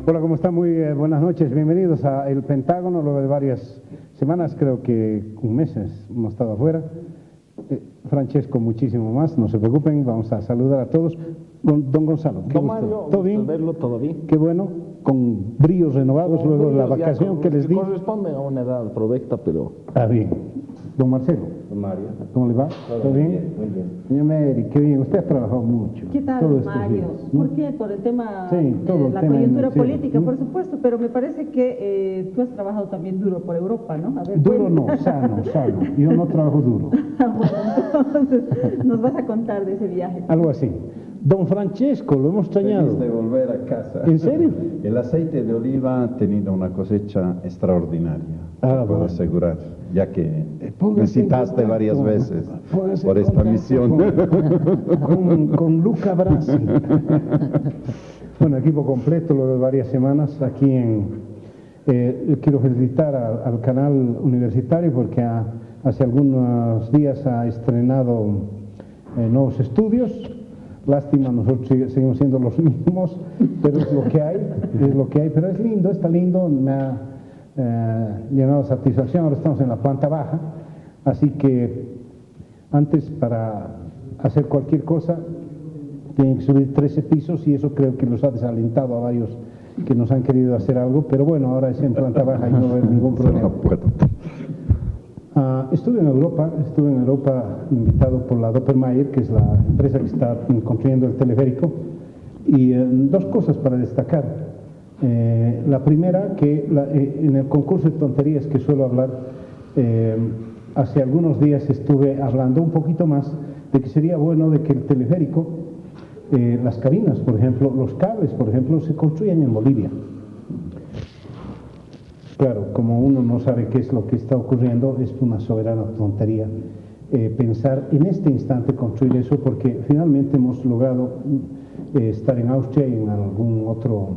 Hola, ¿cómo están? Muy buenas noches. Bienvenidos a El Pentágono. Luego de varias semanas, creo que un mes hemos estado afuera. Francesco, muchísimo más. No se preocupen, vamos a saludar a todos. Don Gonzalo, qué Don gusto. Mario, ¿Todo bien? verlo, todo bien. Qué bueno, con bríos renovados Con luego de la bríos, ya, vacación que les di. corresponde a una edad provecta, pero... Ah, bien. Don Marcelo. Don Mario. ¿Cómo le va? ¿Todo bien? Muy bien. Señor Mary, qué bien. Usted ha trabajado mucho. ¿Qué tal, todos estos Mario? días, ¿no? ¿Por qué? Por el tema Sí, todo de el la tema coyuntura financiero, política, ¿no? por supuesto, pero me parece que tú has trabajado también duro por Europa, ¿no? A ver, Duro cuenta. no, sano, sano. Yo no trabajo duro. Bueno, entonces nos vas a contar de ese viaje. Algo así. Don Francesco, lo hemos extrañado. Feliz de volver a casa. ¿En serio? El aceite de oliva ha tenido una cosecha extraordinaria, Ah, te puedo bueno. asegurar, ya que Póngase me citaste en varias contacto. veces Póngase por en esta contacto misión. con Luca Brasi. Bueno, equipo completo, luego de varias semanas aquí yo quiero felicitar al canal universitario porque hace algunos días ha estrenado nuevos estudios. Lástima, nosotros seguimos siendo los mismos, pero es lo que hay, pero es lindo, está lindo, me ha llenado de satisfacción. Ahora estamos en la planta baja, así que antes para hacer cualquier cosa tienen que subir 13 pisos y eso creo que los ha desalentado a varios que nos han querido hacer algo, pero bueno, ahora es en planta baja y no va a haber ningún problema. Estuve en Europa invitado por la Doppelmayr, que es la empresa que está construyendo el teleférico, y dos cosas para destacar. La primera, que en el concurso de tonterías que suelo hablar, hace algunos días estuve hablando un poquito más de que sería bueno de que el teleférico, las cabinas, por ejemplo, los cables, por ejemplo, se construyan en Bolivia. Claro, como uno no sabe qué es lo que está ocurriendo, es una soberana tontería pensar en este instante construir eso, porque finalmente hemos logrado estar en Austria y en algún otro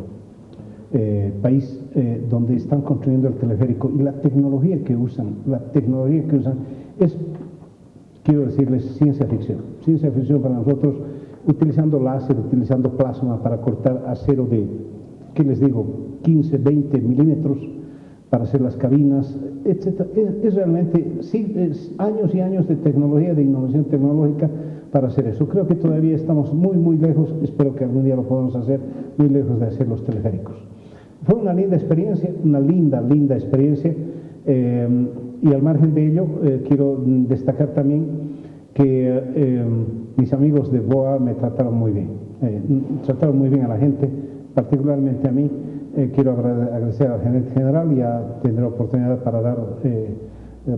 país donde están construyendo el teleférico, y la tecnología que usan es, quiero decirles, ciencia ficción para nosotros, utilizando láser, utilizando plasma para cortar acero de, ¿qué les digo?, 15, 20 milímetros, para hacer las cabinas, etc. Es realmente es años y años de tecnología, de innovación tecnológica para hacer eso. Creo que todavía estamos muy, muy lejos, espero que algún día lo podamos hacer, muy lejos de hacer los teleféricos. Fue una linda experiencia, linda experiencia, y al margen de ello, quiero destacar también que mis amigos de BOA me trataron muy bien a la gente, particularmente a mí. Quiero agradecer al gerente general, ya tendré oportunidad para dar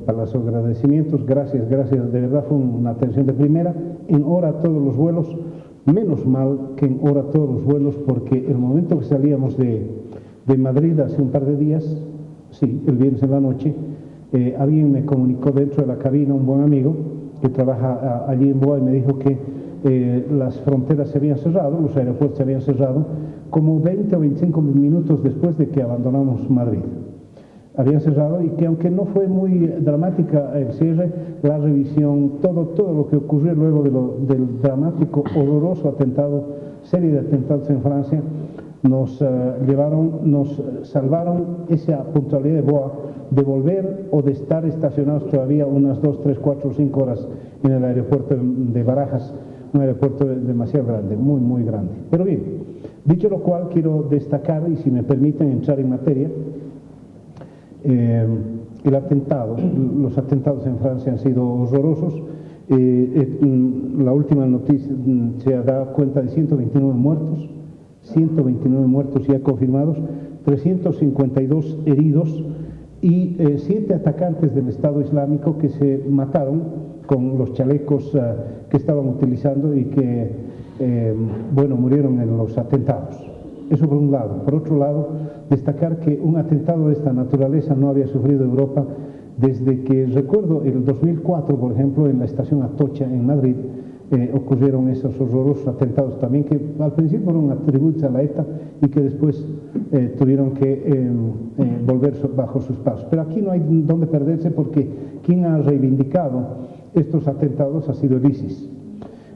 para los agradecimientos. Gracias, de verdad fue una atención de primera, en hora todos los vuelos, menos mal que en hora todos los vuelos, porque el momento que salíamos de Madrid hace un par de días, sí, el viernes en la noche, alguien me comunicó dentro de la cabina, un buen amigo que trabaja allí en BOA, y me dijo que las fronteras se habían cerrado, los aeropuertos se habían cerrado, como 20 o 25 minutos después de que abandonamos Madrid. Habían cerrado, y que aunque no fue muy dramática el cierre, la revisión, todo lo que ocurrió luego del dramático, horroroso atentado, serie de atentados en Francia, nos salvaron esa puntualidad de BOA de volver o de estar estacionados todavía unas 2, 3, 4, 5 horas en el aeropuerto de Barajas, un aeropuerto demasiado grande, muy, muy grande. Pero bien, dicho lo cual, quiero destacar, y si me permiten entrar en materia, el atentado. Los atentados en Francia han sido horrorosos. La última noticia se da cuenta de 129 muertos ya confirmados, 352 heridos y 7 atacantes del Estado Islámico que se mataron con los chalecos que estaban utilizando y que, murieron en los atentados. Eso por un lado. Por otro lado, destacar que un atentado de esta naturaleza no había sufrido Europa desde que, recuerdo, el 2004, por ejemplo, en la estación Atocha, en Madrid, ocurrieron esos horrorosos atentados también, que al principio fueron atribuidos a la ETA y que después tuvieron que volver bajo sus pasos. Pero aquí no hay dónde perderse, porque quien ha reivindicado estos atentados ha sido el ISIS.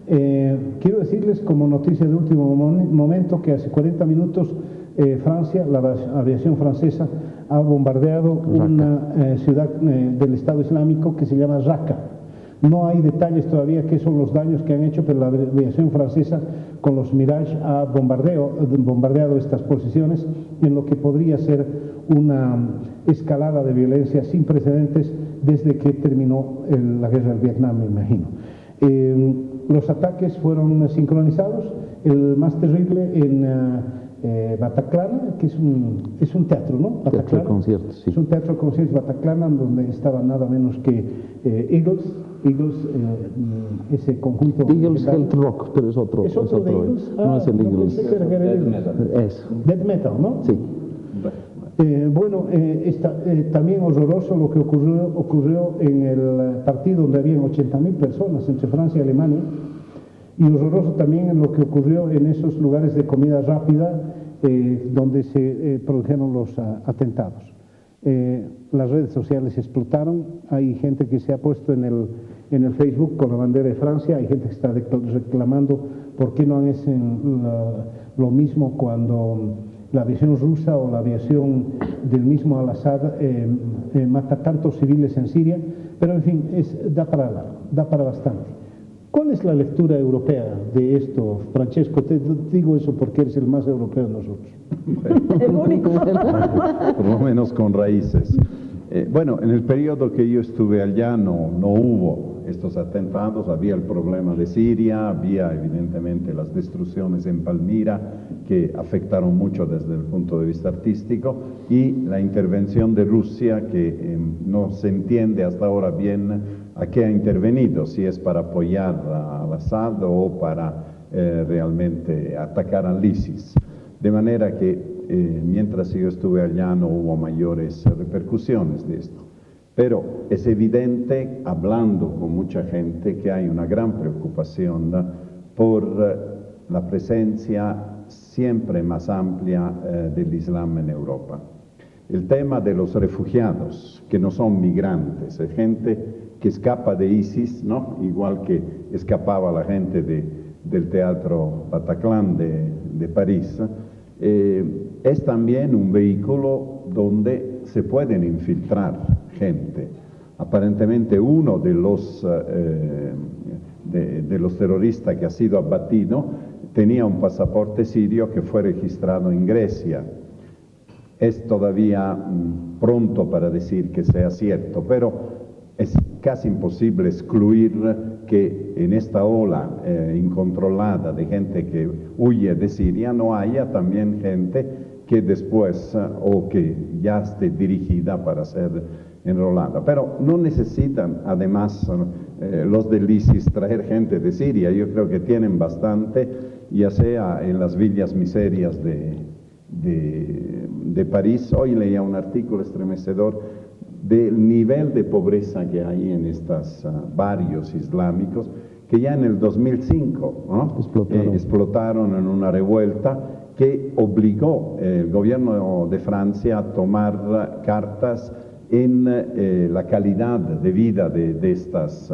Quiero decirles como noticia de último momento que hace 40 minutos Francia, la aviación francesa, ha bombardeado una ciudad del Estado Islámico que se llama Raqqa. No hay detalles todavía qué son los daños que han hecho, pero la aviación francesa con los Mirage ha bombardeado estas posiciones en lo que podría ser una escalada de violencia sin precedentes desde que terminó la guerra del Vietnam, me imagino. Los ataques fueron sincronizados, el más terrible en Bataclan, que es un teatro, ¿no? Teatro de conciertos, sí. Es un teatro de conciertos Bataclan, donde estaba nada menos que Eagles, ese conjunto. Eagles Health Rock, pero es otro. ¿Es otro de Eagles? No es el no Eagles. pensé que era Death Metal. Eso. Death Metal, ¿no? Sí. También horroroso lo que ocurrió en el partido donde habían 80.000 personas entre Francia y Alemania, y horroroso también en lo que ocurrió en esos lugares de comida rápida donde se produjeron los atentados. Las redes sociales explotaron, hay gente que se ha puesto en el Facebook con la bandera de Francia, hay gente que está reclamando por qué no hacen lo mismo cuando la aviación rusa o la aviación del mismo Al-Assad mata tantos civiles en Siria, pero en fin, da para largo, da para bastante. ¿Cuál es la lectura europea de esto, Francesco? Te digo eso porque eres el más europeo de nosotros. El único. Por lo menos con raíces. Bueno, en el periodo que yo estuve allá no hubo estos atentados, había el problema de Siria, había evidentemente las destrucciones en Palmira que afectaron mucho desde el punto de vista artístico, y la intervención de Rusia que no se entiende hasta ahora bien a qué ha intervenido, si es para apoyar al Assad o para realmente atacar al ISIS. De manera que mientras yo estuve allá no hubo mayores repercusiones de esto. Pero es evidente, hablando con mucha gente, que hay una gran preocupación por la presencia siempre más amplia del Islam en Europa. El tema de los refugiados, que no son migrantes, es gente que escapa de ISIS, ¿no? Igual que escapaba la gente del teatro Bataclan de París, es también un vehículo donde se pueden infiltrar gente. Aparentemente uno de los terroristas que ha sido abatido tenía un pasaporte sirio que fue registrado en Grecia. Es todavía pronto para decir que sea cierto, pero es casi imposible excluir que en esta ola incontrolada de gente que huye de Siria no haya también gente que después o que ya esté dirigida para ser enrolada. Pero no necesitan además los del ISIS traer gente de Siria. Yo creo que tienen bastante, ya sea en las villas miserias de París. Hoy leía un artículo estremecedor del nivel de pobreza que hay en estos barrios islámicos, que ya en el 2005 ¿no? explotaron en una revuelta que obligó el gobierno de Francia a tomar cartas en la calidad de vida de estas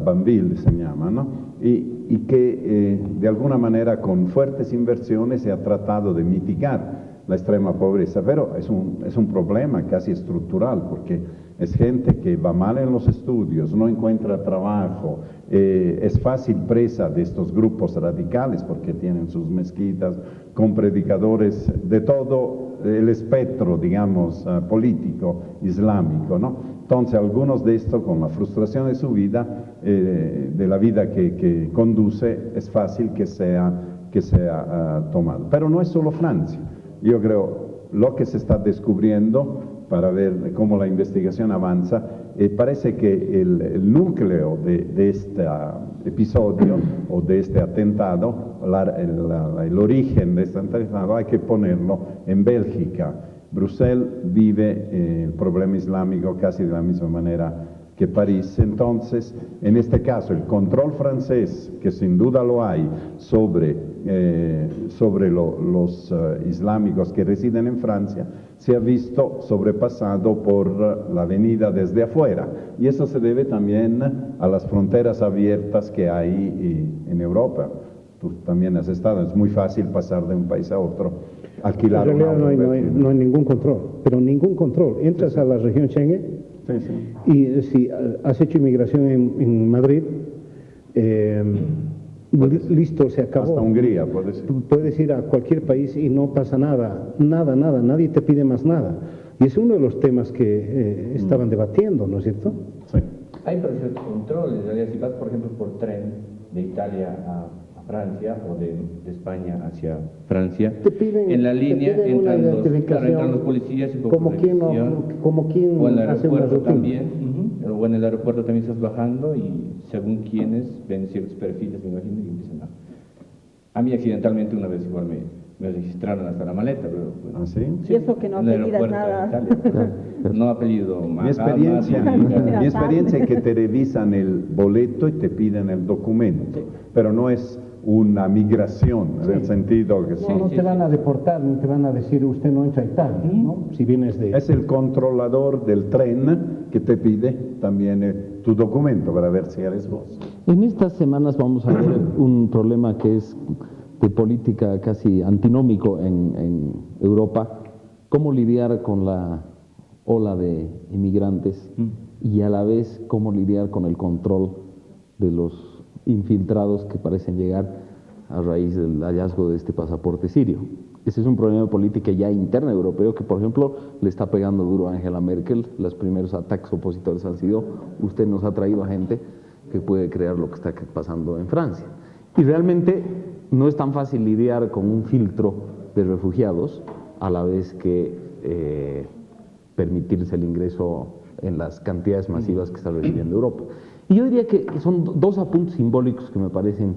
bambille, se llama, ¿no? y que de alguna manera con fuertes inversiones se ha tratado de mitigar la extrema pobreza, pero es un problema casi estructural, porque es gente que va mal en los estudios, no encuentra trabajo, es fácil presa de estos grupos radicales porque tienen sus mezquitas con predicadores de todo el espectro, digamos, político islámico, ¿no? Entonces, algunos de estos, con la frustración de su vida, de la vida que conduce, es fácil que sea tomado. Pero no es solo Francia. Yo creo lo que se está descubriendo para ver cómo la investigación avanza, parece que el núcleo de este episodio o de este atentado, el origen de este atentado hay que ponerlo en Bélgica. Bruselas vive el problema islámico casi de la misma manera que París. Entonces, en este caso, el control francés, que sin duda lo hay, sobre los islámicos que residen en Francia, se ha visto sobrepasado por la venida desde afuera. Y eso se debe también a las fronteras abiertas que hay en Europa. Tú también has estado, es muy fácil pasar de un país a otro, alquilar en realidad no hay ningún control, pero ningún control. Entras a la región Schengen y si has hecho inmigración en Madrid, listo, se acabó. Hasta Hungría, puedes ir. Puedes ir a cualquier país y no pasa nada, nadie te pide más nada. Y es uno de los temas que estaban debatiendo, ¿no es cierto? Sí. Hay ciertos controles, en realidad, si vas, por ejemplo, por tren de Italia a Francia o de España hacia Francia, en la línea entran los policías y como quien o en el hace una aeropuerto rutina. también, o en el aeropuerto también estás bajando y según quienes ven ciertos perfiles, me imagino, y empiezan a mí accidentalmente una vez igual me registraron hasta la maleta, pero bueno, ¿Ah, sí? Y eso que no apellidas nada. No ha apellido Mi experiencia es que te revisan el boleto y te piden el documento, pero no es una migración, en el sentido que No te van a deportar, ni te van a decir usted no entra a Italia, ¿no? Si vienes de... Es el controlador del tren que te pide también tu documento para ver si eres vos. En estas semanas vamos a ver un problema que es de política casi antinómico en Europa, cómo lidiar con la ola de inmigrantes y a la vez cómo lidiar con el control de los infiltrados que parecen llegar a raíz del hallazgo de este pasaporte sirio. Ese es un problema de política ya interna europeo que, por ejemplo, le está pegando duro a Angela Merkel. Los primeros ataques opositores han sido: usted nos ha traído a gente que puede crear lo que está pasando en Francia. Y realmente no es tan fácil lidiar con un filtro de refugiados a la vez que permitirse el ingreso en las cantidades masivas que está recibiendo Europa. Y yo diría que son dos apuntes simbólicos que me parecen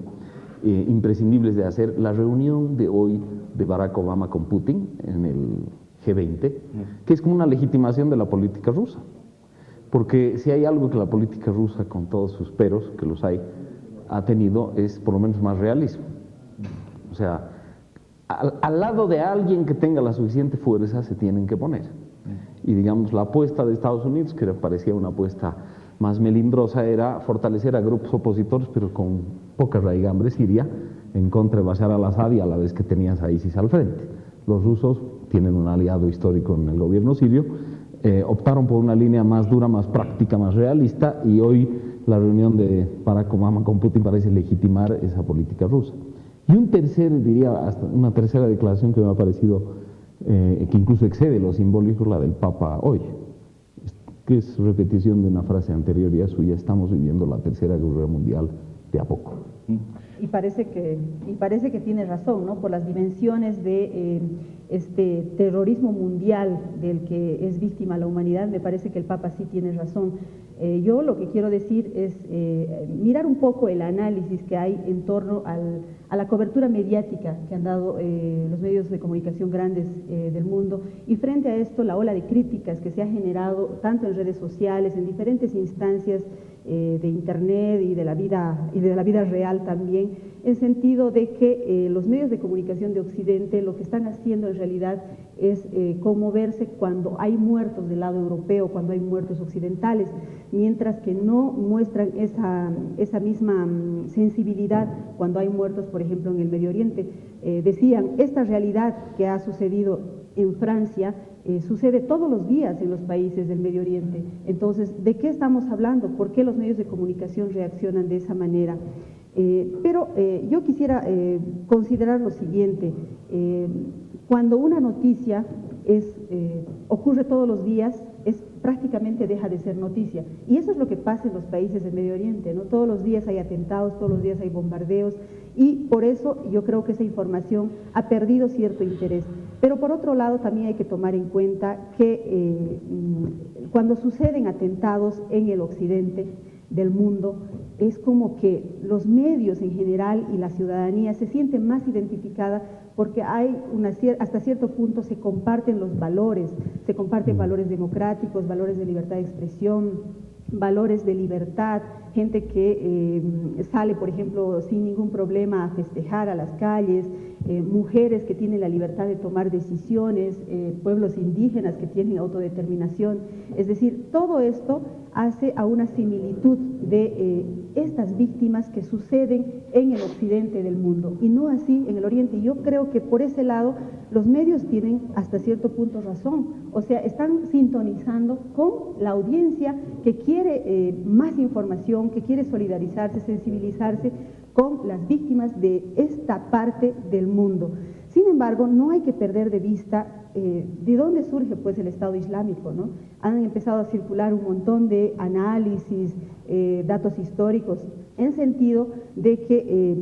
imprescindibles de hacer. La reunión de hoy de Barack Obama con Putin en el G20, que es como una legitimación de la política rusa. Porque si hay algo que la política rusa, con todos sus peros, que los hay, ha tenido, es por lo menos más realismo. O sea, al lado de alguien que tenga la suficiente fuerza se tienen que poner. Y digamos, la apuesta de Estados Unidos, que parecía una apuesta más melindrosa, era fortalecer a grupos opositores, pero con poca raigambre siria, en contra de Bashar al-Assad y a la vez que tenías a ISIS al frente. Los rusos tienen un aliado histórico en el gobierno sirio, optaron por una línea más dura, más práctica, más realista, y hoy la reunión de Barack Obama con Putin parece legitimar esa política rusa. Y una tercera declaración que me ha parecido que incluso excede lo simbólico, la del Papa hoy, que es repetición de una frase anterior ya suya: estamos viviendo la tercera guerra mundial de a poco. Y parece que tiene razón, ¿no? Por las dimensiones de este terrorismo mundial del que es víctima la humanidad, me parece que el Papa sí tiene razón. Yo lo que quiero decir es mirar un poco el análisis que hay en torno a la cobertura mediática que han dado los medios de comunicación grandes del mundo, y frente a esto la ola de críticas que se ha generado tanto en redes sociales, en diferentes instancias de internet y de la vida real también, en sentido de que los medios de comunicación de Occidente lo que están haciendo en realidad es conmoverse cuando hay muertos del lado europeo, cuando hay muertos occidentales, mientras que no muestran esa misma sensibilidad cuando hay muertos, por ejemplo, en el Medio Oriente. Decían, esta realidad que ha sucedido en Francia sucede todos los días en los países del Medio Oriente. Entonces, ¿de qué estamos hablando? ¿Por qué los medios de comunicación reaccionan de esa manera? Pero yo quisiera considerar lo siguiente: cuando una noticia ocurre todos los días, prácticamente deja de ser noticia. Y eso es lo que pasa en los países del Medio Oriente, ¿no? Todos los días hay atentados, todos los días hay bombardeos, y por eso yo creo que esa información ha perdido cierto interés. Pero por otro lado también hay que tomar en cuenta que cuando suceden atentados en el occidente del mundo, es como que los medios en general y la ciudadanía se sienten más identificada, porque hay hasta cierto punto se comparten los valores, se comparten valores democráticos, valores de libertad de expresión, valores de libertad, gente que sale, por ejemplo, sin ningún problema a festejar a las calles, mujeres que tienen la libertad de tomar decisiones, pueblos indígenas que tienen autodeterminación. Es decir, todo esto hace a una similitud de estas víctimas que suceden en el occidente del mundo y no así en el oriente. Y yo creo que por ese lado los medios tienen hasta cierto punto razón, o sea, están sintonizando con la audiencia que quiere más información, que quiere solidarizarse, sensibilizarse con las víctimas de esta parte del mundo. Sin embargo, no hay que perder de vista de dónde surge pues el Estado Islámico, ¿no? Han empezado a circular un montón de análisis, datos históricos, en sentido de que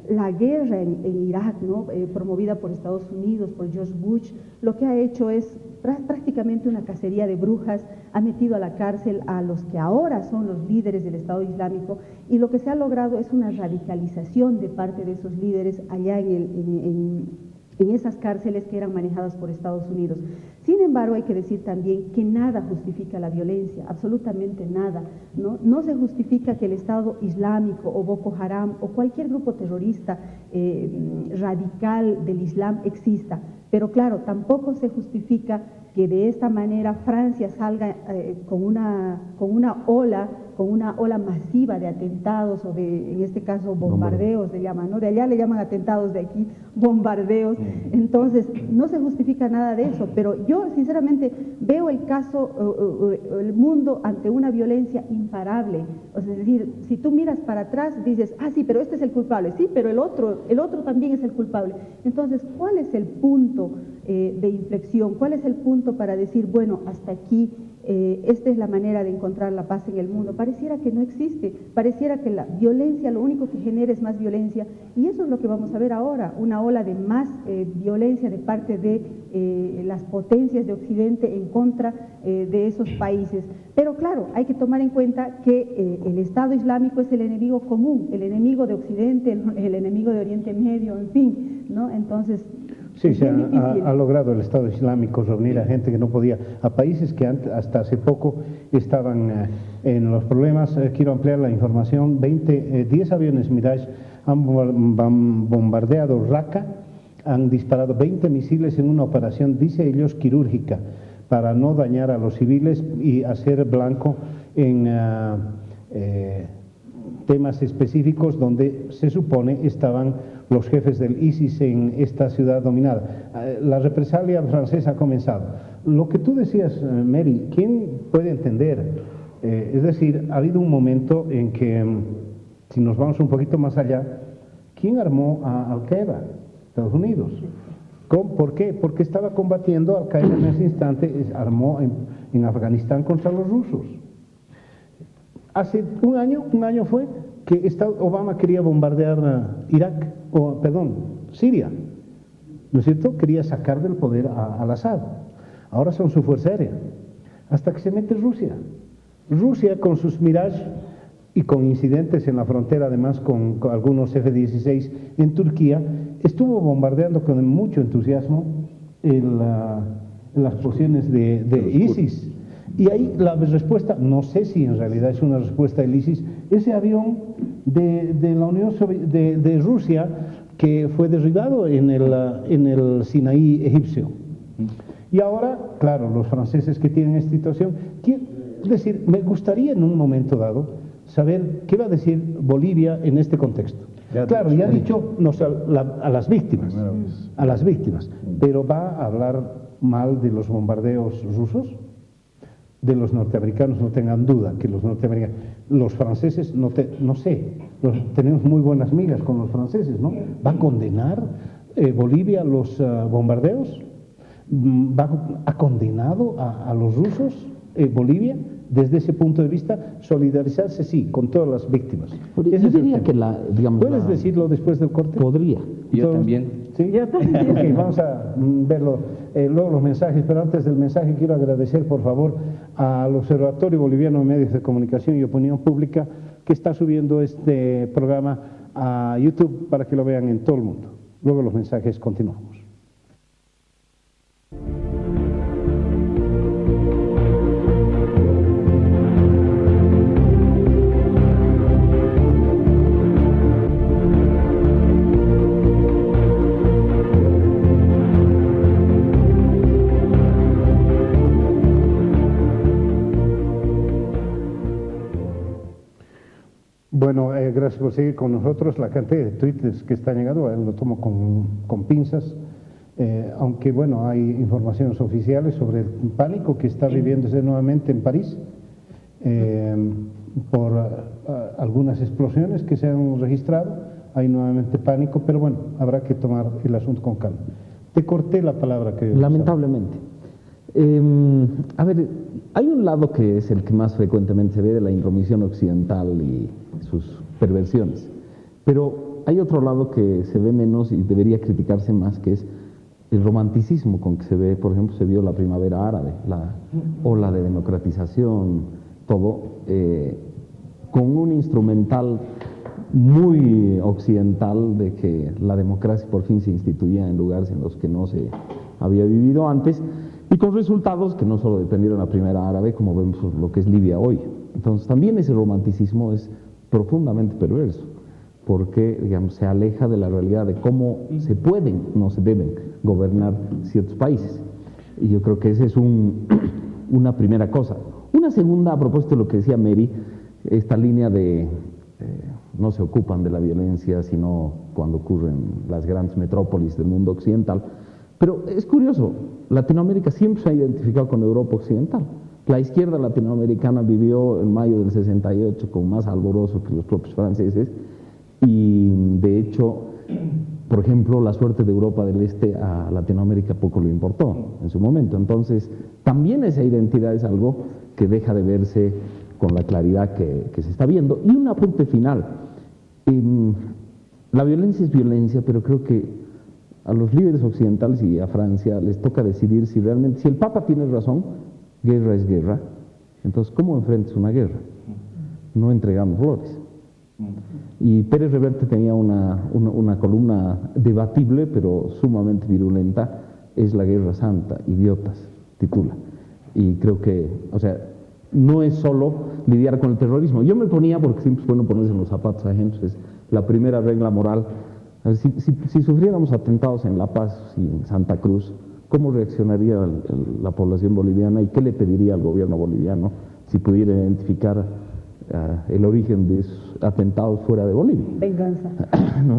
la guerra en Irak, ¿no? Promovida por Estados Unidos, por George Bush, lo que ha hecho es prácticamente una cacería de brujas, ha metido a la cárcel a los que ahora son los líderes del Estado Islámico, y lo que se ha logrado es una radicalización de parte de esos líderes allá en esas cárceles que eran manejadas por Estados Unidos. Sin embargo, hay que decir también que nada justifica la violencia, absolutamente nada, ¿no? No se justifica que el Estado Islámico o Boko Haram o cualquier grupo terrorista radical del Islam exista, pero claro, tampoco se justifica que de esta manera Francia salga con una ola masiva de atentados o de, en este caso, bombardeos se llaman, ¿no? De allá le llaman atentados, de aquí bombardeos. Entonces, no se justifica nada de eso, pero yo sinceramente veo el caso, el mundo ante una violencia imparable. O sea, es decir, si tú miras para atrás, dices, ah, sí, pero este es el culpable, sí, pero el otro también es el culpable. Entonces, ¿cuál es el punto de inflexión? ¿Cuál es el punto para decir, bueno, hasta aquí, esta es la manera de encontrar la paz en el mundo? Pareciera que no existe, pareciera que la violencia lo único que genera es más violencia, y eso es lo que vamos a ver ahora, una ola de más violencia de parte de las potencias de Occidente en contra de esos países. Pero claro, hay que tomar en cuenta que el Estado Islámico es el enemigo común, el enemigo de Occidente, el enemigo de Oriente Medio, en fin, ¿no? Entonces, sí, se ha logrado el Estado Islámico reunir a gente que no podía, a países que hasta hace poco estaban en los problemas. Quiero ampliar la información. 10 aviones Mirage han bombardeado Raqqa, han disparado 20 misiles en una operación, dice ellos, quirúrgica, para no dañar a los civiles y hacer blanco en temas específicos donde se supone estaban los jefes del ISIS en esta ciudad dominada. La represalia francesa ha comenzado. Lo que tú decías, Mary, ¿quién puede entender? Es decir, ha habido un momento en que, si nos vamos un poquito más allá, ¿quién armó a Al-Qaeda? Estados Unidos. ¿Por qué? Porque estaba combatiendo Al-Qaeda en ese instante, armó en Afganistán contra los rusos. Hace un año fue que Obama quería bombardear Siria, ¿no es cierto? Quería sacar del poder al Assad. Ahora son su fuerza aérea. Hasta que se mete Rusia. Rusia con sus Mirage y con incidentes en la frontera, además con algunos F-16 en Turquía, estuvo bombardeando con mucho entusiasmo las posiciones de ISIS. Y ahí la respuesta, no sé si en realidad es una respuesta del ISIS, ese avión de la Unión de Rusia que fue derribado en el Sinaí egipcio. Y ahora, claro, los franceses que tienen esta situación, es decir, me gustaría en un momento dado saber qué va a decir Bolivia en este contexto. Claro, ya ha dicho a las víctimas, pero ¿va a hablar mal de los bombardeos rusos? De los norteamericanos, no tengan duda que los franceses, no sé, tenemos muy buenas migas con los franceses, ¿no? ¿Va a condenar Bolivia los bombardeos? ¿Ha condenado a los rusos Bolivia? Desde ese punto de vista, solidarizarse, sí, con todas las víctimas. Yo diría que ¿Puedes decirlo después del corte? Podría. Yo también. ¿Sí? Yo también. Okay, vamos a verlo, luego los mensajes, pero antes del mensaje quiero agradecer, por favor, al Observatorio Boliviano de Medios de Comunicación y Opinión Pública, que está subiendo este programa a YouTube para que lo vean en todo el mundo. Luego los mensajes, continuamos. Bueno, gracias por seguir con nosotros. La cantidad de tweets que está llegando lo tomo con pinzas, aunque bueno, hay informaciones oficiales sobre el pánico que está viviéndose nuevamente en París por algunas explosiones que se han registrado. Hay nuevamente pánico, pero bueno, habrá que tomar el asunto con calma. Te corté la palabra que... Lamentablemente. A ver, hay un lado que es el que más frecuentemente se ve de la intromisión occidental y sus perversiones, pero hay otro lado que se ve menos y debería criticarse más, que es el romanticismo con que se ve. Por ejemplo, se vio la primavera árabe, la ola de democratización, todo, con un instrumental muy occidental de que la democracia por fin se instituía en lugares en los que no se había vivido antes, y con resultados que no solo dependieron de la primavera árabe, como vemos lo que es Libia hoy. Entonces también ese romanticismo es profundamente perverso, porque digamos, se aleja de la realidad de cómo se pueden, no se deben gobernar ciertos países. Y yo creo que esa es una primera cosa. Una segunda, a propósito de lo que decía Mary, esta línea de no se ocupan de la violencia sino cuando ocurren las grandes metrópolis del mundo occidental. Pero es curioso, Latinoamérica siempre se ha identificado con Europa occidental. La izquierda latinoamericana vivió en mayo del 68 con más alborozo que los propios franceses, y de hecho, por ejemplo, la suerte de Europa del Este a Latinoamérica poco le importó en su momento. Entonces, también esa identidad es algo que deja de verse con la claridad que se está viendo. Y un apunte final. La violencia es violencia, pero creo que a los líderes occidentales y a Francia les toca decidir si realmente, si el Papa tiene razón, guerra es guerra. Entonces, ¿cómo enfrentas una guerra? No entregamos flores. Y Pérez Reverte tenía una columna debatible, pero sumamente virulenta: es la guerra santa, idiotas, titula. Y creo que, o sea, no es solo lidiar con el terrorismo. Yo me ponía, porque siempre es bueno ponerse en los zapatos ajenos, es la primera regla moral. A ver, si sufriéramos atentados en La Paz y en Santa Cruz, ¿cómo reaccionaría la población boliviana y qué le pediría al gobierno boliviano si pudiera identificar el origen de esos atentados fuera de Bolivia? Venganza.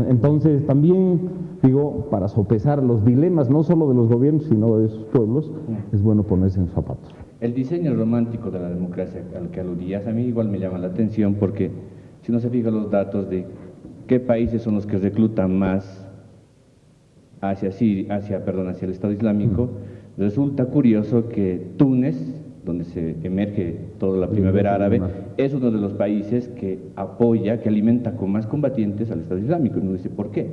Entonces, también, digo, para sopesar los dilemas, no solo de los gobiernos, sino de esos pueblos, es bueno ponerse en zapatos. El diseño romántico de la democracia al que aludías, a mí igual me llama la atención, porque si uno se fija los datos de qué países son los que reclutan más hacia el Estado Islámico, resulta curioso que Túnez, donde se emerge toda la primavera árabe, es uno de los países que apoya, que alimenta con más combatientes al Estado Islámico. Uno dice, ¿por qué?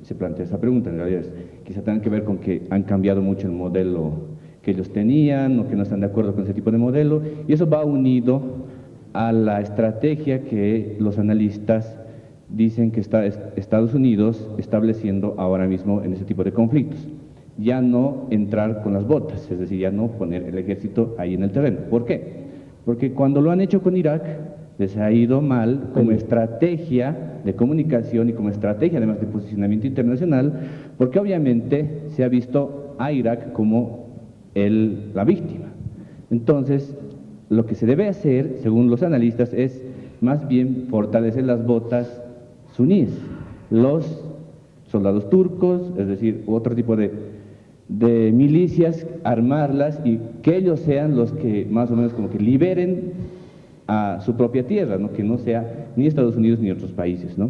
Se plantea esa pregunta. En realidad quizá tenga que ver con que han cambiado mucho el modelo que ellos tenían, o que no están de acuerdo con ese tipo de modelo, y eso va unido a la estrategia que los analistas dicen que está Estados Unidos estableciendo ahora mismo en ese tipo de conflictos. Ya no entrar con las botas, es decir, ya no poner el ejército ahí en el terreno. ¿Por qué? Porque cuando lo han hecho con Irak, les ha ido mal como estrategia de comunicación y como estrategia además de posicionamiento internacional, porque obviamente se ha visto a Irak como la víctima. Entonces, lo que se debe hacer, según los analistas, es más bien fortalecer las botas suníes, los soldados turcos, es decir, otro tipo de milicias, armarlas y que ellos sean los que más o menos como que liberen a su propia tierra, ¿no? Que no sea ni Estados Unidos ni otros países, ¿no?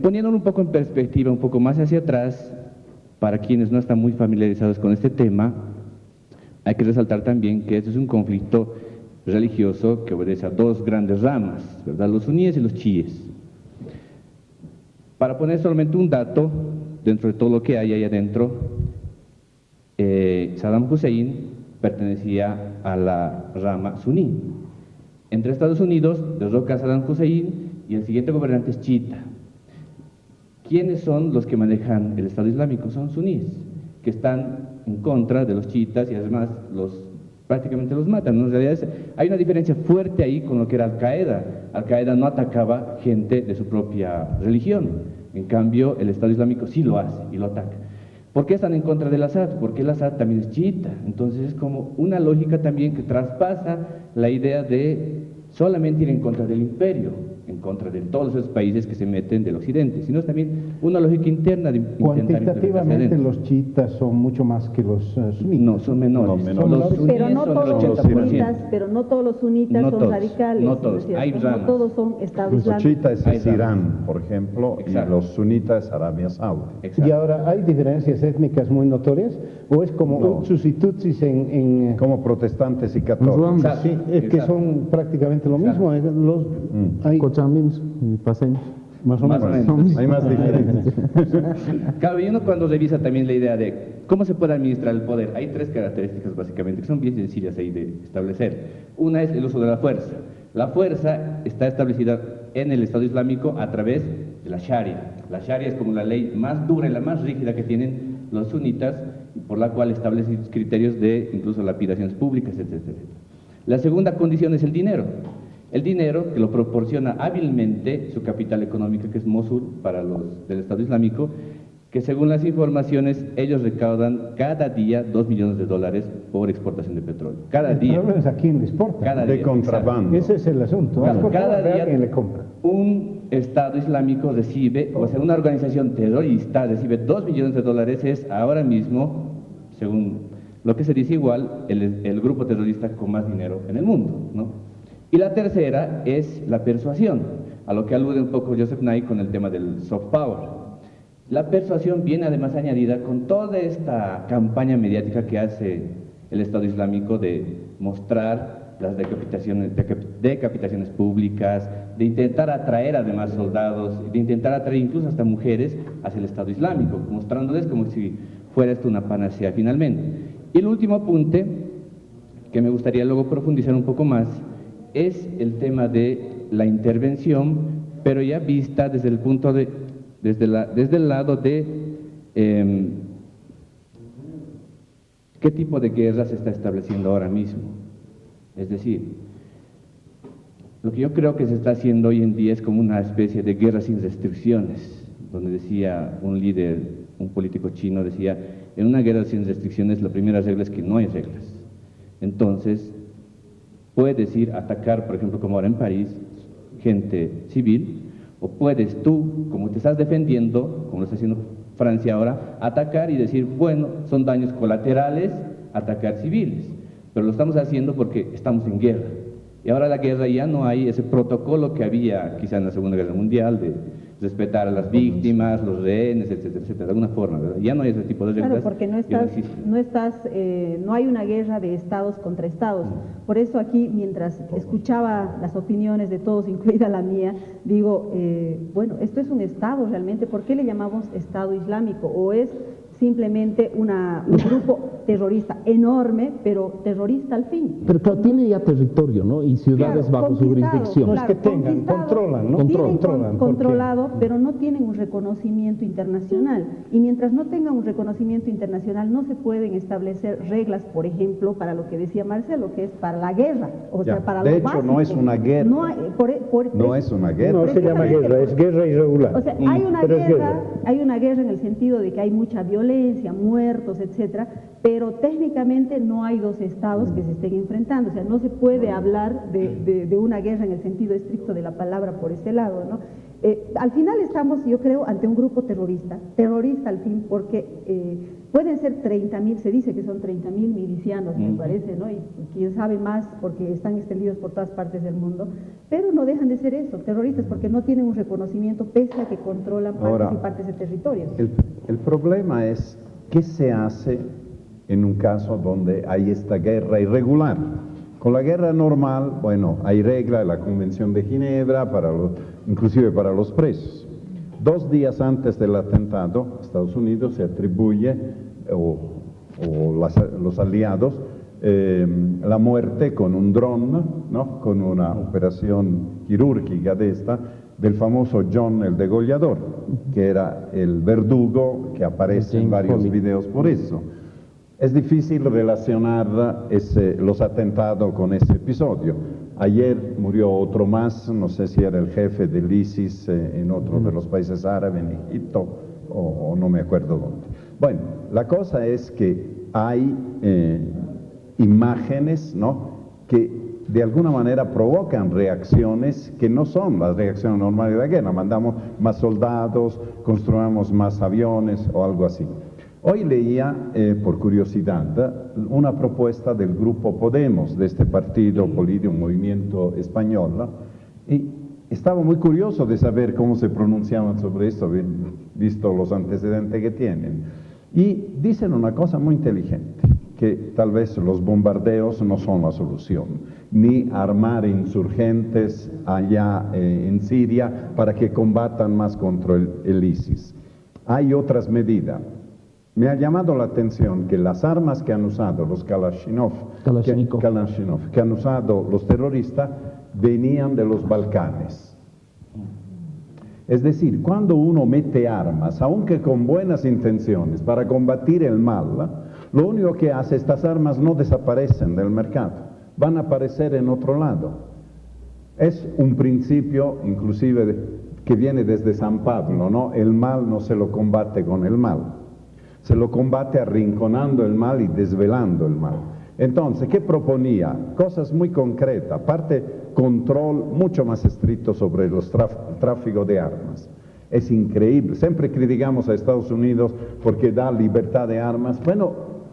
Poniéndolo un poco en perspectiva, un poco más hacia atrás, para quienes no están muy familiarizados con este tema, hay que resaltar también que este es un conflicto religioso que obedece a dos grandes ramas, ¿verdad? Los suníes y los chiíes. Para poner solamente un dato, dentro de todo lo que hay ahí adentro, Saddam Hussein pertenecía a la rama suní. Entre Estados Unidos derroca a Saddam Hussein y el siguiente gobernante es chiita. ¿Quiénes son los que manejan el Estado Islámico? Son suníes, que están en contra de los chiitas y además prácticamente los matan. En realidad hay una diferencia fuerte ahí con lo que era Al-Qaeda. Al-Qaeda no atacaba gente de su propia religión, en cambio el Estado Islámico sí lo hace y lo ataca. ¿Por qué están en contra del Assad? Porque el Assad también es chiita. Entonces es como una lógica también que traspasa la idea de solamente ir en contra del imperio. en contra de todos esos países que se meten del occidente, sino también una lógica interna de cuantitativamente los chiitas son mucho más que los sunitas. No, son menores. Pero no todos los sunitas son radicales. No todos, no todos son Estado Islámico. Los chiitas es Irán, por ejemplo, y los sunitas es Arabia Saudita. Y ahora, ¿hay diferencias étnicas muy notorias? ¿O es como Hutus y Tutsis en como protestantes y católicos? Sí, es que son prácticamente lo mismo. Hay cochamins y paseños. Más o menos. Hay más diferencias. Claro, y uno cuando revisa también la idea de cómo se puede administrar el poder, hay tres características básicamente que son bien sencillas ahí de establecer. Una es el uso de la fuerza. La fuerza está establecida en el Estado Islámico a través de la Sharia. La Sharia es como la ley más dura y la más rígida que tienen los sunitas, por la cual establece criterios de incluso lapidaciones públicas, etcétera, etcétera. La segunda condición es el dinero. El dinero que lo proporciona hábilmente su capital económica, que es Mosul, para los del Estado Islámico, que según las informaciones, ellos recaudan cada día $2 millones por exportación de petróleo. Cada día. El problema es a quién le exporta. Cada día, contrabando. Ese es el asunto. Claro, cada día alguien le compra. un Estado Islámico recibe, o sea, una organización terrorista recibe $2 millones, es ahora mismo, según lo que se dice igual, el grupo terrorista con más dinero en el mundo, ¿no? Y la tercera es la persuasión, a lo que alude un poco Joseph Nye con el tema del soft power. La persuasión viene además añadida con toda esta campaña mediática que hace el Estado Islámico de mostrar las decapitaciones públicas, de intentar atraer además soldados, de intentar atraer incluso hasta mujeres hacia el Estado Islámico, mostrándoles como si fuera esto una panacea finalmente. Y el último apunte, que me gustaría luego profundizar un poco más, es el tema de la intervención, pero ya vista desde el punto de, desde el lado de qué tipo de guerra se está estableciendo ahora mismo. Es decir, lo que yo creo que se está haciendo hoy en día es como una especie de guerra sin restricciones, donde decía un líder, un político chino, decía, en una guerra sin restricciones la primera regla es que no hay reglas. Entonces, puedes ir a atacar, por ejemplo, como ahora en París, gente civil, o puedes tú, como te estás defendiendo, como lo está haciendo Francia ahora, atacar y decir, bueno, son daños colaterales, atacar civiles, pero lo estamos haciendo porque estamos en guerra. Y ahora la guerra ya no hay ese protocolo que había quizá en la Segunda Guerra Mundial de respetar a las víctimas, los rehenes, etcétera, etcétera, de alguna forma, ¿verdad? Ya no hay ese tipo de reglas. Claro, porque no hay una guerra de estados contra estados. Por eso aquí, mientras escuchaba las opiniones de todos, incluida la mía, digo, bueno, esto es un estado realmente, ¿por qué le llamamos Estado Islámico? ¿O es simplemente un grupo terrorista enorme, pero terrorista al fin? Pero claro, tiene ya territorio, ¿no? Y ciudades bajo su jurisdicción. No es que tengan, controlan, ¿no? Controlan, controlado, pero no tienen un reconocimiento internacional. Y mientras no tengan un reconocimiento internacional, no se pueden establecer reglas, por ejemplo, para lo que decía Marcelo, que es para la guerra. O sea, para de lo hecho, básico. no es una guerra. No es una guerra. No se llama guerra, es guerra irregular. O sea, hay una guerra en el sentido de que hay mucha violencia, muertos, etcétera, pero técnicamente no hay dos estados que se estén enfrentando. O sea, no se puede hablar de una guerra en el sentido estricto de la palabra por ese lado, ¿no? Al final estamos, yo creo, ante un grupo terrorista al fin, porque pueden ser 30.000, se dice que son 30.000 milicianos, me parece, ¿no? Y quién sabe más, porque están extendidos por todas partes del mundo, pero no dejan de ser eso, terroristas, porque no tienen un reconocimiento, pese a que controlan partes y partes de territorios. El problema es, ¿qué se hace en un caso donde hay esta guerra irregular? Con la guerra normal, bueno, hay regla de la Convención de Ginebra, inclusive para los presos. 2 días antes del atentado, Estados Unidos se atribuye, los aliados, la muerte con un dron, ¿no? Con una operación quirúrgica del famoso John el Degollador, que era el verdugo que aparece en varios videos por eso. Es difícil relacionar los atentados con ese episodio. Ayer murió otro más, no sé si era el jefe del ISIS en otro de los países árabes, en Egipto, o no me acuerdo dónde. Bueno, la cosa es que hay imágenes, ¿no?, que de alguna manera provocan reacciones que no son las reacciones normales de la guerra. Mandamos más soldados, construimos más aviones o algo así. Hoy leía, por curiosidad, una propuesta del grupo Podemos, de este partido político, un movimiento español, ¿no? Y estaba muy curioso de saber cómo se pronunciaban sobre esto, visto los antecedentes que tienen. Y dicen una cosa muy inteligente, que tal vez los bombardeos no son la solución, ni armar insurgentes allá en Siria para que combatan más contra el ISIS. Hay otras medidas. Me ha llamado la atención que las armas que han usado los Kalashnikov, que han usado los terroristas, venían de los Balcanes. Es decir, cuando uno mete armas, aunque con buenas intenciones, para combatir el mal, lo único que hace, estas armas no desaparecen del mercado, van a aparecer en otro lado. Es un principio, inclusive, que viene desde San Pablo, ¿no? El mal no se lo combate con el mal, se lo combate arrinconando el mal y desvelando el mal. Entonces, ¿qué proponía? Cosas muy concretas, aparte control mucho más estricto sobre los tráfico de armas. Es increíble, siempre criticamos a Estados Unidos porque da libertad de armas. Bueno,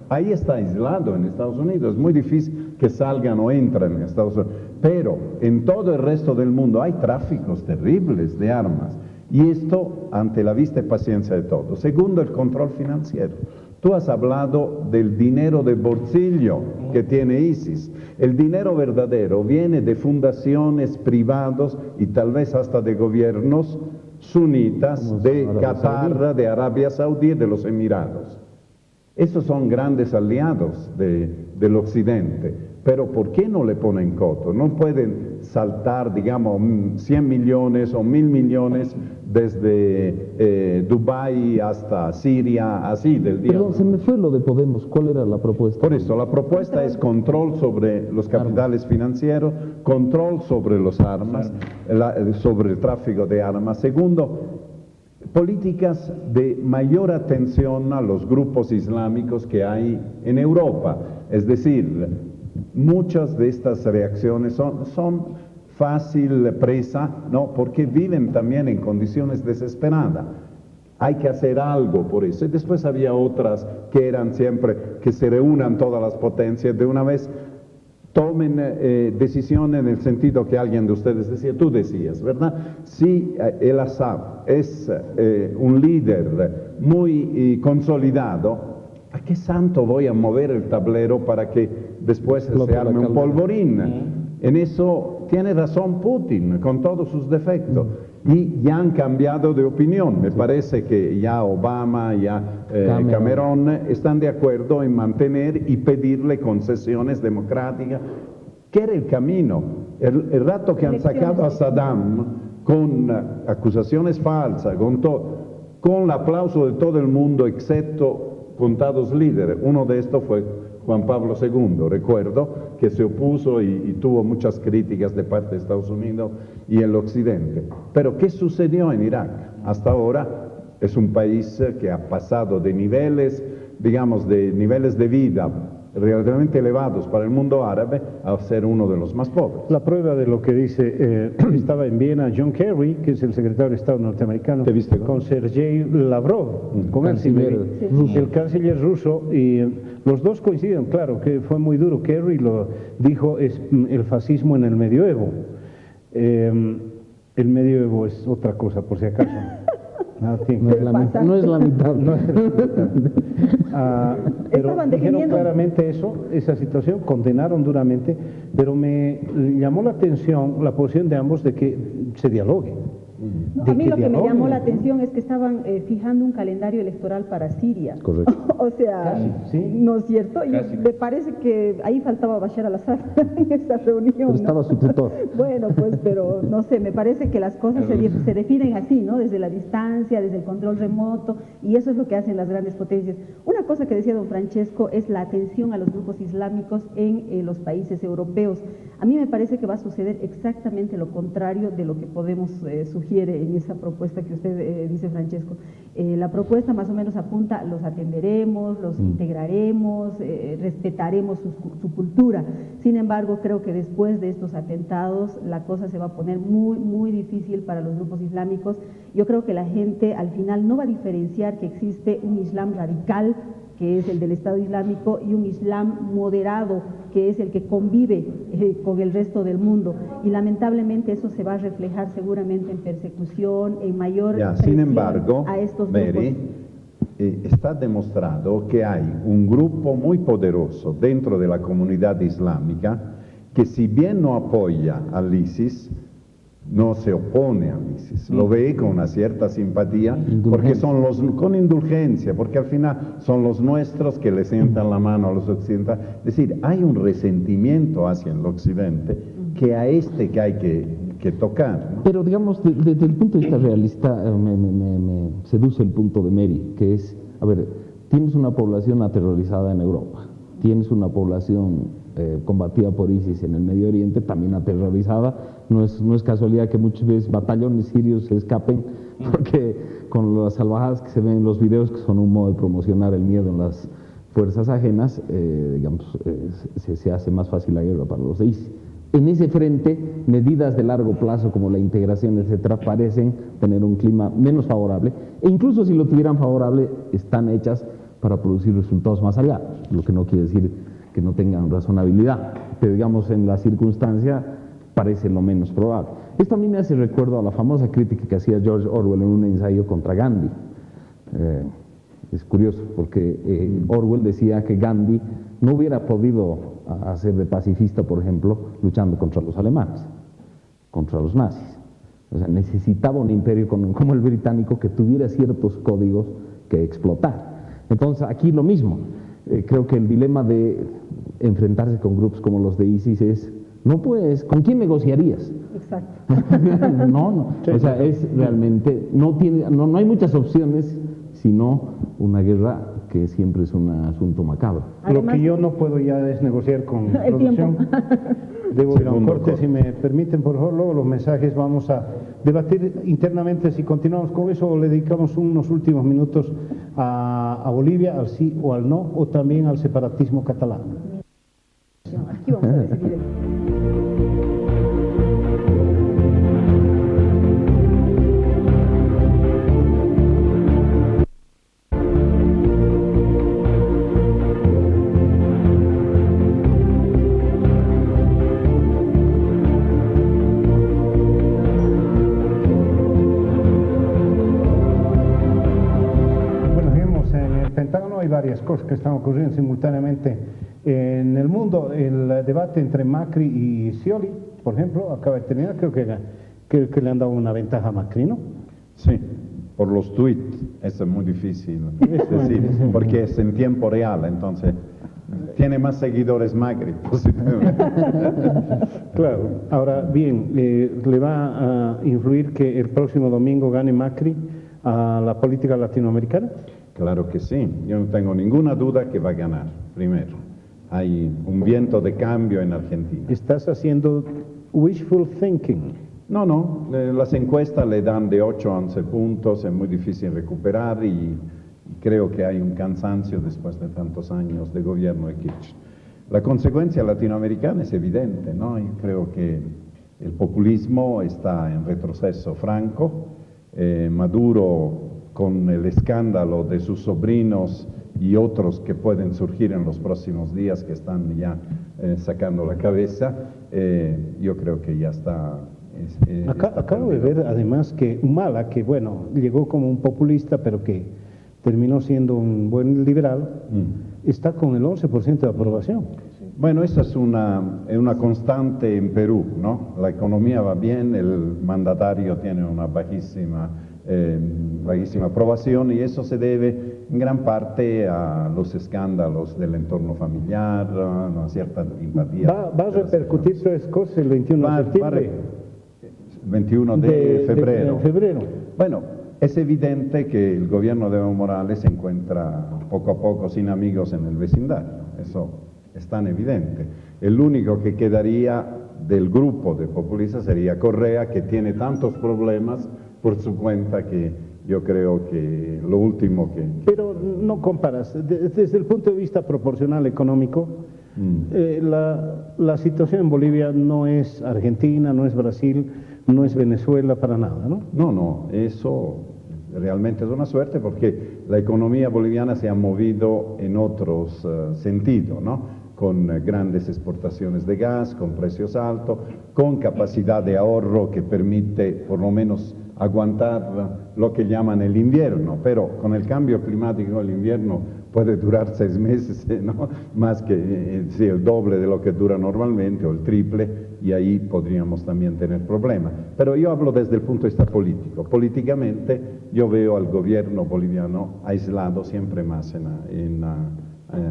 ahí está aislado en Estados Unidos, es muy difícil que salgan o entren en Estados Unidos. Pero en todo el resto del mundo hay tráficos terribles de armas. Y esto ante la vista y paciencia de todos. Segundo, el control financiero. Tú has hablado del dinero de bolsillo que tiene ISIS. El dinero verdadero viene de fundaciones privadas y tal vez hasta de gobiernos sunitas de Qatar, de Arabia Saudí y de los Emiratos. Esos son grandes aliados del Occidente. Pero ¿por qué no le ponen coto? No pueden saltar, digamos, 100 millones o 1.000 millones desde Dubái hasta Siria, así del día. Perdón, se me fue lo de Podemos. ¿Cuál era la propuesta? Por eso, la propuesta es control sobre los capitales financieros, control sobre los armas, sobre el tráfico de armas. Segundo, políticas de mayor atención a los grupos islámicos que hay en Europa. Es decir, muchas de estas reacciones son fácil presa, ¿no? Porque viven también en condiciones desesperadas. Hay que hacer algo por eso. Y después había otras que eran siempre que se reúnan todas las potencias de una vez, tomen decisiones en el sentido que alguien de ustedes decía, tú decías, ¿verdad? Si el Assad es un líder muy consolidado, ¿a qué santo voy a mover el tablero para que después se arme un polvorín? En eso tiene razón Putin, con todos sus defectos. Y ya han cambiado de opinión. Me parece que ya Obama, ya Cameron están de acuerdo en mantener y pedirle concesiones democráticas, que era el camino. El rato que han sacado a Saddam con acusaciones falsas, con el aplauso de todo el mundo, excepto contados líderes. Uno de estos fue Juan Pablo II, recuerdo, que se opuso y tuvo muchas críticas de parte de Estados Unidos y el Occidente. Pero ¿qué sucedió en Irak? Hasta ahora es un país que ha pasado de niveles, digamos, de niveles de vida relativamente elevados para el mundo árabe a ser uno de los más pobres. La prueba de lo que dice, estaba en Viena John Kerry, que es el secretario de Estado norteamericano, con Sergei Lavrov, con el canciller ruso, y los dos coinciden, claro, que fue muy duro. Kerry lo dijo, es el fascismo en el medioevo. El medioevo es otra cosa, por si acaso. No es la mitad. Pero dijeron claramente eso, esa situación, condenaron duramente, pero me llamó la atención la posición de ambos de que se dialogue. No, a mí lo que me llamó la atención es que estaban fijando un calendario electoral para Siria. Correcto. O sea, ¿no es cierto? Y me parece que ahí faltaba Bashar al-Assad en esta reunión. Pero estaba su tutor. Bueno, pues, pero no sé, me parece que las cosas se definen así, ¿no? Desde la distancia, desde el control remoto, y eso es lo que hacen las grandes potencias. Una cosa que decía don Francesco es la atención a los grupos islámicos en los países europeos. A mí me parece que va a suceder exactamente lo contrario de lo que Podemos sugiere en esa propuesta que usted dice, Francesco. La propuesta más o menos apunta, los atenderemos, los integraremos, respetaremos su cultura. Sin embargo, creo que después de estos atentados la cosa se va a poner muy, muy difícil para los grupos islámicos. Yo creo que la gente al final no va a diferenciar que existe un Islam radical, que es el del Estado Islámico, y un Islam moderado, que es el que convive con el resto del mundo. Y lamentablemente eso se va a reflejar seguramente en persecución, en mayor presión sin embargo, a estos Mary, grupos. Está demostrado que hay un grupo muy poderoso dentro de la comunidad islámica que, si bien no apoya al ISIS, no se opone al ISIS, lo ve con una cierta simpatía, porque son con indulgencia, porque al final son los nuestros que le sientan la mano a los occidentales. Es decir, hay un resentimiento hacia el occidente que hay que tocar, ¿no? Pero digamos, desde el punto de vista realista, me seduce el punto de Mary, que es, a ver, tienes una población aterrorizada en Europa, tienes una población combatida por ISIS en el Medio Oriente, también aterrorizada. No es casualidad que muchas veces batallones sirios se escapen, porque con las salvajadas que se ven en los videos, que son un modo de promocionar el miedo en las fuerzas ajenas, se hace más fácil la guerra para los de ISIS. En ese frente, medidas de largo plazo como la integración, etcétera, parecen tener un clima menos favorable, e incluso si lo tuvieran favorable, están hechas para producir resultados más allá, lo que no quiere decir que no tengan razonabilidad, pero digamos en la circunstancia parece lo menos probable. Esto a mí me hace recuerdo a la famosa crítica que hacía George Orwell en un ensayo contra Gandhi. Es curioso porque Orwell decía que Gandhi no hubiera podido hacer de pacifista, por ejemplo, luchando contra los alemanes, contra los nazis. O sea, necesitaba un imperio como el británico que tuviera ciertos códigos que explotar. Entonces, aquí lo mismo. Creo que el dilema de enfrentarse con grupos como los de ISIS es, no puedes, ¿con quién negociarías? Exacto. No, o sea, es realmente, no hay muchas opciones, sino una guerra que siempre es un asunto macabro. Además, lo que yo no puedo ya es negociar con el producción. Tiempo. Debo ir a un corte, si me permiten, por favor. Luego los mensajes vamos a debatir internamente si continuamos con eso o le dedicamos unos últimos minutos a Bolivia, al sí o al no, o también al separatismo catalán. Aquí vamos a decidir eso. Varias cosas que están ocurriendo simultáneamente en el mundo. El debate entre Macri y Scioli, por ejemplo, acaba de terminar. Creo que le han dado una ventaja a Macri, ¿no? Sí, por los tweets. Eso es muy difícil decir, porque es en tiempo real, entonces tiene más seguidores Macri. Claro. Ahora bien, ¿le va a influir que el próximo domingo gane Macri a la política latinoamericana? Claro que sí, yo no tengo ninguna duda que va a ganar, primero. Hay un viento de cambio en Argentina. ¿Estás haciendo wishful thinking? No, las encuestas le dan de 8 a 11 puntos, es muy difícil recuperar y creo que hay un cansancio después de tantos años de gobierno de Kirchner. La consecuencia latinoamericana es evidente, ¿no? Yo creo que el populismo está en retroceso franco, Maduro, con el escándalo de sus sobrinos y otros que pueden surgir en los próximos días que están ya sacando la cabeza, yo creo que ya está... Acabo de ver además que Humala, que bueno, llegó como un populista, pero que terminó siendo un buen liberal, está con el 11% de aprobación. Bueno, esa es una constante en Perú, ¿no? La economía va bien, el mandatario tiene una bajísima aprobación y eso se debe en gran parte a los escándalos del entorno familiar, a una cierta empatía. ¿Va a repercutir todas esas cosas el 21 de septiembre? 21 de febrero. De febrero. Bueno, es evidente que el gobierno de Evo Morales se encuentra poco a poco sin amigos en el vecindario, eso es tan evidente. El único que quedaría del grupo de populistas sería Correa, que tiene tantos problemas por su cuenta, que yo creo que lo último que... Pero no comparas, desde el punto de vista proporcional económico, la situación en Bolivia no es Argentina, no es Brasil, no es Venezuela para nada, ¿no? No, eso realmente es una suerte porque la economía boliviana se ha movido en otros sentidos, ¿no? Con grandes exportaciones de gas, con precios altos, con capacidad de ahorro que permite por lo menos aguantar lo que llaman el invierno, pero con el cambio climático el invierno puede durar 6 meses, ¿no? Más que sí, el doble de lo que dura normalmente o el triple, y ahí podríamos también tener problemas. Pero yo hablo desde el punto de vista político. Políticamente yo veo al gobierno boliviano aislado siempre más en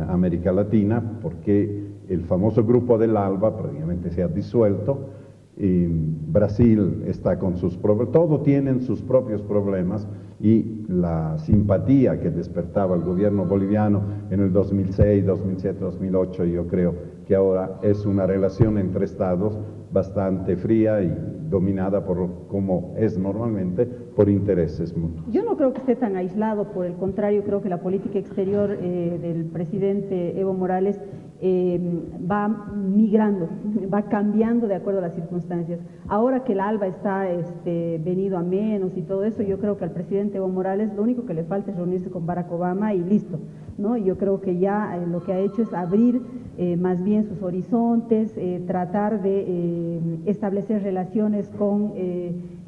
América Latina, porque el famoso grupo del ALBA prácticamente se ha disuelto. Brasil está con sus problemas, todos tienen sus propios problemas, y la simpatía que despertaba el gobierno boliviano en el 2006, 2007, 2008, yo creo que ahora es una relación entre estados bastante fría y dominada por, como es normalmente, por intereses mutuos. Yo no creo que esté tan aislado, por el contrario, creo que la política exterior del presidente Evo Morales va migrando, va cambiando de acuerdo a las circunstancias. Ahora que el ALBA está venido a menos y todo eso, yo creo que al presidente Evo Morales lo único que le falta es reunirse con Barack Obama y listo, ¿no? Yo creo que ya lo que ha hecho es abrir más bien sus horizontes, tratar de establecer relaciones con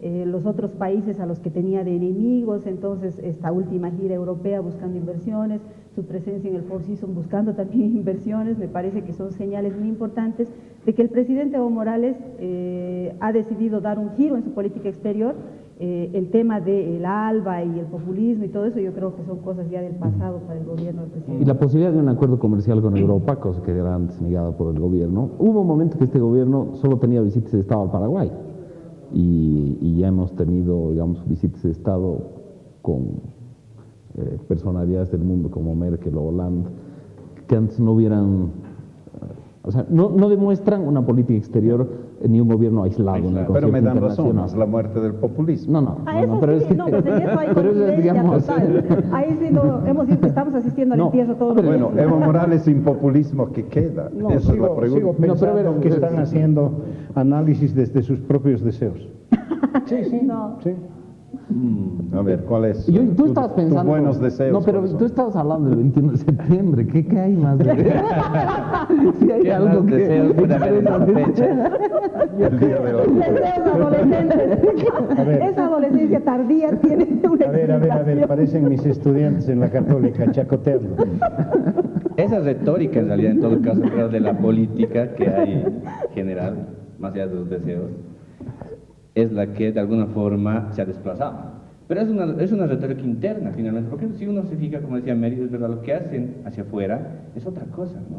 los otros países a los que tenía de enemigos. Entonces esta última gira europea buscando inversiones, su presencia en el Four Seasons buscando también inversiones, me parece que son señales muy importantes de que el presidente Evo Morales ha decidido dar un giro en su política exterior. El tema del ALBA y el populismo y todo eso, yo creo que son cosas ya del pasado para el gobierno del presidente. Y la posibilidad de un acuerdo comercial con Europa, cosa que era antes negada por el gobierno. Hubo un momento que este gobierno solo tenía visitas de Estado al Paraguay, y ya hemos tenido, digamos, visitas de Estado con personalidades del mundo como Merkel o Hollande, que antes no hubieran, o sea, no demuestran una política exterior ni un gobierno aislado. Pero me dan razón, es la muerte del populismo. Pero es que no, pues en eso hay coincidencia total. Ahí sí hemos visto, estamos asistiendo al entierro todos los días. Bueno, Evo Morales sin populismo, ¿qué queda? Esa es la pregunta. Sigo pensando que están haciendo análisis desde sus propios deseos. Sí. A ver, ¿cuál es? Tú estabas pensando, tus buenos deseos. No, pero tú estabas hablando del 21 de septiembre. ¿Qué hay más de si hay algo que deseos puede haber en esa fecha? El día de hoy. Deseos adolescentes. Esa adolescencia tardía tiene una A ver, parecen mis estudiantes en la Católica, chacoteando. Esa retórica, en realidad, en todo caso, creo, de la política que hay general, más allá de los deseos, es la que de alguna forma se ha desplazado. Pero es una retórica interna, finalmente, porque si uno se fija, como decía Mary, es verdad, lo que hacen hacia afuera es otra cosa, ¿no?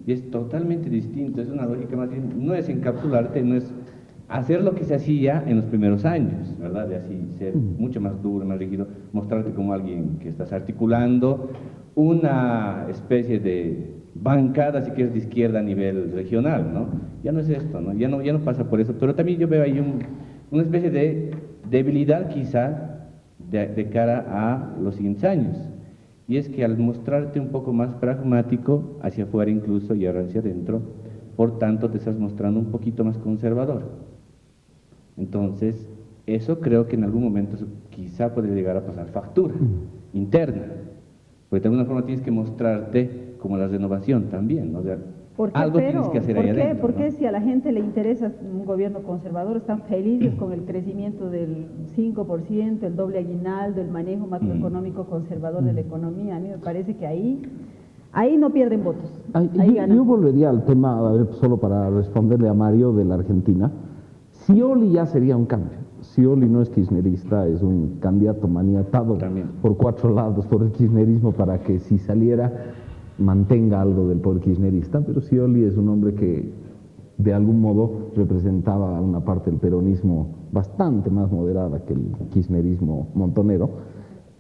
Y es totalmente distinto, es una lógica más bien, no es encapsularte, no es hacer lo que se hacía en los primeros años, ¿verdad? De así ser mucho más duro, más rígido, mostrarte como alguien que estás articulando una especie de bancada, si quieres, de izquierda a nivel regional, ¿no? Ya no es esto, ¿no? Ya no pasa por eso, pero también yo veo ahí una especie de debilidad quizá de cara a los siguientes años, y es que al mostrarte un poco más pragmático hacia afuera incluso y ahora hacia adentro, por tanto te estás mostrando un poquito más conservador. Entonces eso creo que en algún momento quizá puede llegar a pasar factura interna, porque de alguna forma tienes que mostrarte como la renovación también, ¿no? O sea, algo tienes que hacer ahí adentro. ¿Por qué si a la gente le interesa un gobierno conservador, están felices con el crecimiento del 5%, el doble aguinaldo, el manejo macroeconómico conservador de la economía? A mí me parece que ahí no pierden votos. Yo volvería al tema, a ver, solo para responderle a Mario de la Argentina. Scioli ya sería un cambio. Scioli no es kirchnerista, es un candidato maniatado por 4 lados por el kirchnerismo para que si saliera mantenga algo del poder kirchnerista, pero Scioli es un hombre que de algún modo representaba una parte del peronismo bastante más moderada que el kirchnerismo montonero.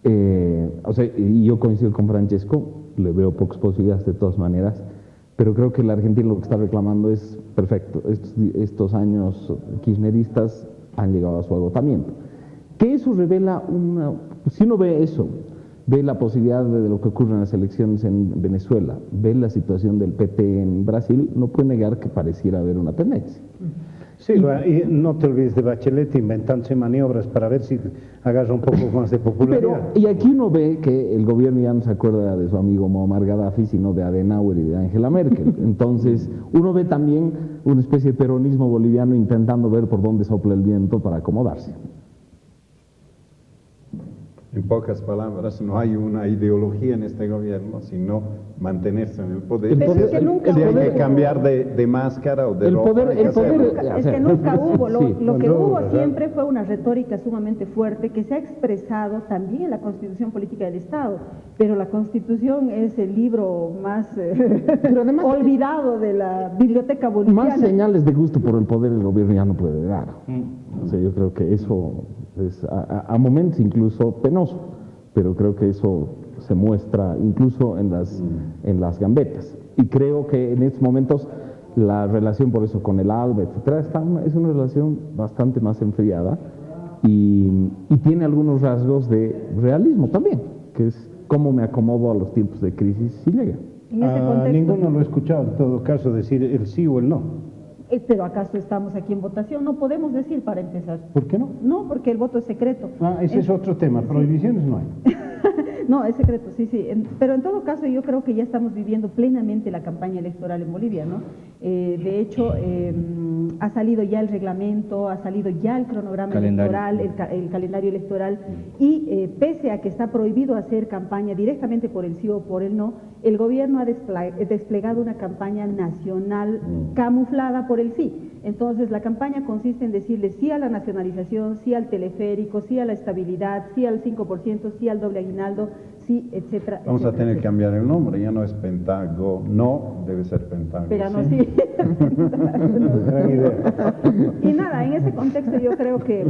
Y yo coincido con Francesco, le veo pocas posibilidades de todas maneras, pero creo que la Argentina lo que está reclamando es perfecto. Estos años kirchneristas han llegado a su agotamiento. que eso revela si uno ve eso, ve la posibilidad de lo que ocurre en las elecciones en Venezuela, ve la situación del PT en Brasil, no puede negar que pareciera haber una tendencia. Sí, y no te olvides de Bachelet inventándose maniobras para ver si agarra un poco más de popularidad. Y aquí uno ve que el gobierno ya no se acuerda de su amigo Muammar Gaddafi, sino de Adenauer y de Angela Merkel. Entonces, uno ve también una especie de peronismo boliviano intentando ver por dónde sopla el viento para acomodarse. En pocas palabras, no hay una ideología en este gobierno, sino mantenerse en el poder. Si hay que cambiar de máscara o de ropa, es que nunca hubo. Lo que hubo siempre fue una retórica sumamente fuerte que se ha expresado también en la Constitución Política del Estado. Pero la Constitución es el libro más olvidado de la biblioteca boliviana. Más señales de gusto por el poder el gobierno ya no puede dar. O sea, yo creo que eso es a momentos incluso penoso, pero creo que eso se muestra incluso en las gambetas. Y creo que en estos momentos la relación por eso con el ALBA, etcétera, es una relación bastante más enfriada y tiene algunos rasgos de realismo también, que es cómo me acomodo a los tiempos de crisis si llega. Ninguno lo ha escuchado en todo caso decir el sí o el no. Pero ¿acaso estamos aquí en votación? No podemos decir para empezar. ¿Por qué no? No, porque el voto es secreto. Ese es otro tema, prohibiciones no hay. No, es secreto, sí. Pero en todo caso yo creo que ya estamos viviendo plenamente la campaña electoral en Bolivia, ¿no? De hecho, ha salido ya el reglamento, ha salido ya el cronograma electoral, el calendario electoral, y pese a que está prohibido hacer campaña directamente por el sí o por el no, el gobierno ha desplegado una campaña nacional camuflada por el sí. Entonces, la campaña consiste en decirle sí a la nacionalización, sí al teleférico, sí a la estabilidad, sí al 5%, sí al doble aguinaldo, sí, etcétera. Vamos a tener que cambiar el nombre, ya no es Pentágono, no, debe ser Pentágono. Pero no, sí. Gran idea. Y nada, en ese contexto yo creo que,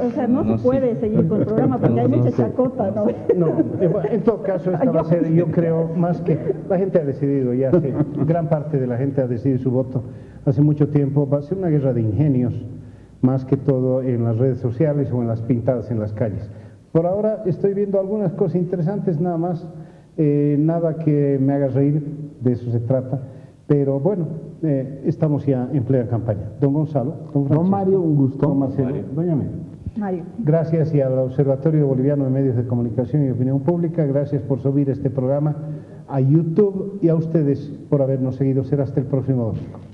o sea, no se puede seguir con el programa porque hay mucha chacota, ¿no? No, en todo caso, esta va a ser, yo creo, más que la gente ha decidido, ya hace, gran parte de la gente ha decidido su voto hace mucho tiempo, va a ser una guerra de ingenios, más que todo en las redes sociales o en las pintadas en las calles. Por ahora estoy viendo algunas cosas interesantes nada más, nada que me haga reír, de eso se trata, pero bueno, estamos ya en plena campaña. Don Gonzalo, don Mario, un gusto. Don Marcelo, doña Mario. Gracias y al Observatorio Boliviano de Medios de Comunicación y Opinión Pública, gracias por subir este programa a YouTube y a ustedes por habernos seguido. Será hasta el próximo domingo.